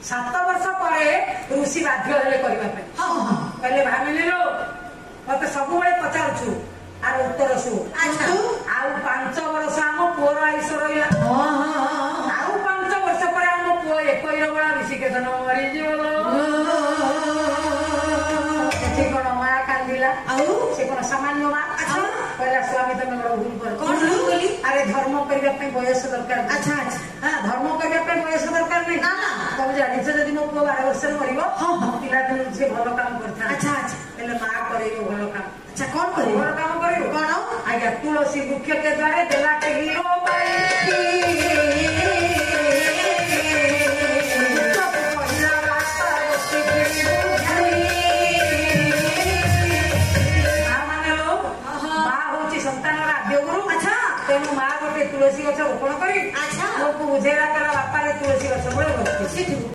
7 ବର୍ଷ ପରେ ଋଷି ବାଧ୍ୟ ହେଲେ କରିବା ପାଇଁ। କହିଲେ ଭାବିଲିଲୋ ମତେ ସବୁବେଳେ ପଚାରୁଛୁ ଆର ଉତ୍ତର ଶୁଣୁ। ଆଉ 5 ବର୍ଷ ଆମ ପୁଅର ଆୟୁଷ ରହିଲା। ଆଉ 5 ବର୍ଷ ପରେ ଆମ ପୁଅ ଏକଇର ବେଳା ଋଷିକେଶନ ମରିଯିବ। ସେଠି କଣ ମା କାନ୍ଦିଲା। ଆଉ ସେ କଣ ସାମାନ୍ୟ ମା? କହିଲା ସ୍ୱାମୀ ତମେ ବଡ ଭୁଲ କର। ଆରେ ଧର୍ମ କରିବା ପାଇଁ ବୟସ ଦରକାର। ଧର୍ମ କରିବା ପାଇଁ ବୟସ ଦରକାର ନାହିଁ। ତମେ ଜାଣିଛ ଯଦି ମୋ ପୁଅ 12 ବର୍ଷରେ ମରିବ ପିଲାଦିନୁ ସେ ଭଲ କାମ କରିଥାଏ। ହେଲେ ମା କରେଇବ ଭଲ କାମ। କଣ କରିବ? ଭଲ କାମ କରିବ କଣ? ଆଜ୍ଞା ତୁଳସୀ ବୃକ୍ଷ କେ ଦ୍ୱାରେ ଦେଲା ଟେ ହିରୋ